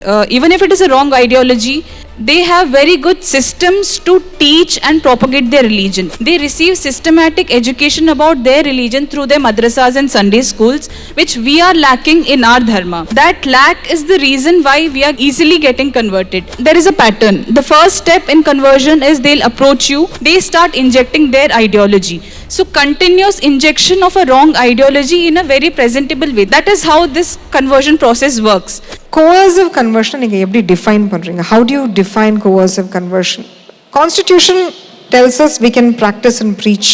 Even if it is a wrong ideology, they have very good systems to teach and propagate their religion. They receive systematic education about their religion through their madrasas and Sunday schools, which we are lacking in our dharma. That lack is the reason why we are easily getting converted. There is a pattern. The first step in conversion is they'll approach you, they start injecting their ideology. So continuous injection of a wrong ideology in a very presentable way. That is how this conversion process works. coercive conversion நீங்க எப்படி define பண்றீங்க? How do you define coercive conversion? Constitution tells us we can practice and preach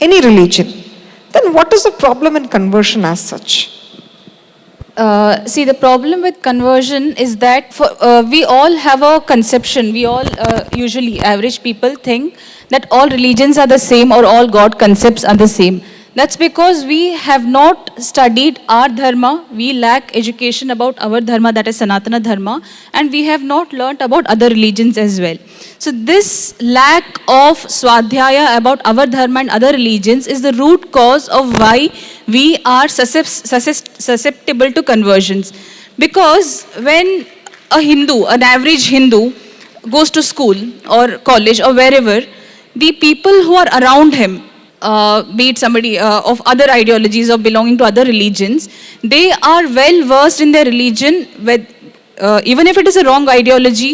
any religion. Then what is the problem in conversion as such? See, the problem with conversion is that we all have a conception. We all, usually average people, think that all religions are the same or all God concepts are the same. That's because we have not studied our dharma. We lack education about our dharma, that is Sanatana dharma, and we have not learnt about other religions as well. So this lack of swadhyaya about our dharma and other religions is the root cause of why we are susceptible to conversions. Because when a Hindu, an average Hindu, goes to school or college or wherever, the people who are around him, be it somebody of other ideologies or belonging to other religions, they are well versed in their religion. With, even if it is a wrong ideology,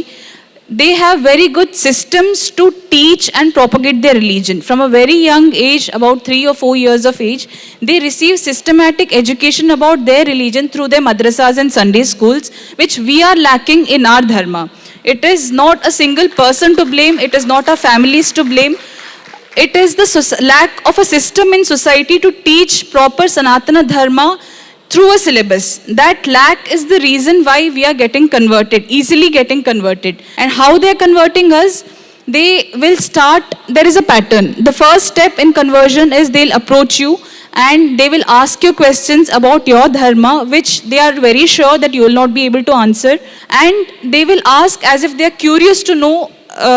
they have very good systems to teach and propagate their religion. From a very young age, about 3 or 4 years of age, they receive systematic education about their religion through their madrasas and Sunday schools, which we are lacking in our dharma. It is not a single person to blame, it is not our families to blame. It is the lack of a system in society to teach proper Sanatana dharma through a syllabus. That lack is the reason why we are getting converted, easily getting converted. And how they are converting us? They will start, there is a pattern. The first step in conversion is they'll approach you and they will ask you questions about your dharma, which they are very sure that you will not be able to answer. And they will ask as if they are curious to know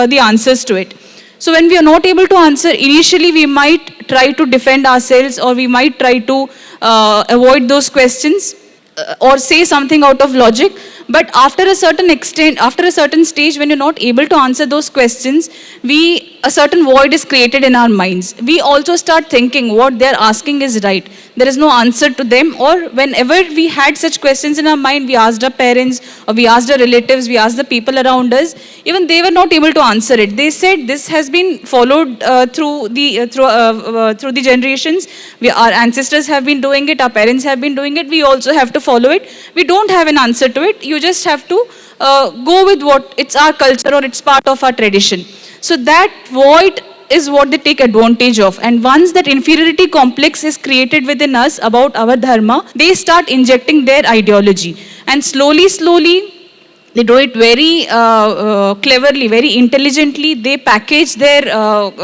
the answers to it. So when we are not able to answer, initially we might try to defend ourselves or we might try to avoid those questions or say something out of logic. But after a certain extent, after a certain stage, when you're not able to answer those questions, a certain void is created in our minds. We also start thinking what they're asking is right. There is no answer to them. Or whenever we had such questions in our mind, we asked our parents or we asked our relatives, we asked the people around us, even they were not able to answer it. They said this has been followed through the generations. Our ancestors have been doing it, our parents have been doing it, we also have to follow it. We don't have an answer to it. You just have to go with what it's our culture or it's part of our tradition. So that void is what they take advantage of. And once that inferiority complex is created within us about our dharma, they start injecting their ideology. And slowly, they do it very cleverly, very intelligently. They package their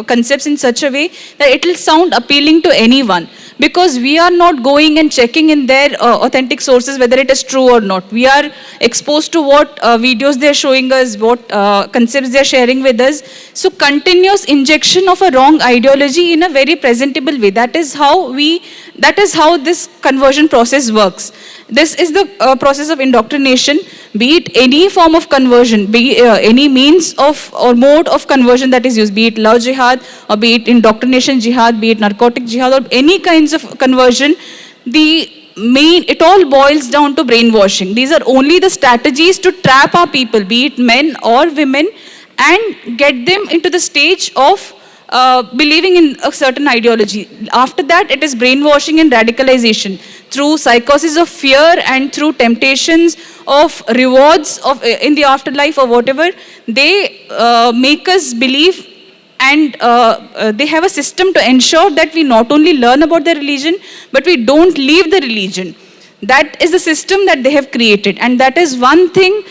concepts in such a way that it will sound appealing to anyone. Because we are not going and checking in their authentic sources whether it is true or not. We are exposed to what videos they are showing us, what concepts they are sharing with us. So continuous injection of a wrong ideology in a very presentable way. That is how this conversion process works. This is the process of indoctrination, be it any form of conversion, be any means of or mode of conversion that is used, be it love jihad or be it indoctrination jihad, be it narcotic jihad or any kinds of conversion. It all boils down to brainwashing. These are only the strategies to trap our people, be it men or women, and get them into the stage of believing in a certain ideology. After that, it is brainwashing and radicalization through psychosis of fear and through temptations of rewards in the afterlife or whatever. They make us believe, and they have a system to ensure that we not only learn about their religion, but we don't leave the religion. That is the system that they have created, and that is one thing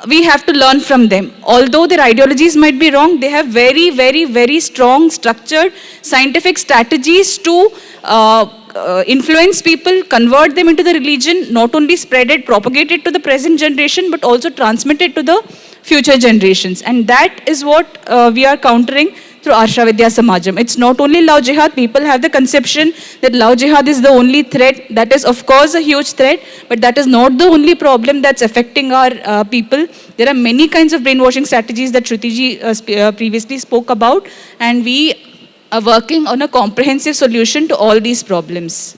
we have to learn from them. Although their ideologies might be wrong, they have very, very, very strong, structured, scientific strategies to influence people, convert them into the religion, not only spread it, propagate it to the present generation, but also transmit it to the future generations. And that is what we are countering through Arsha Vidya Samajam. It's not only love jihad. People have the conception that love jihad is the only threat. That is, of course, a huge threat, but that is not the only problem that's affecting our people. There are many kinds of brainwashing strategies that Shruti ji previously spoke about, and we are working on a comprehensive solution to all these problems.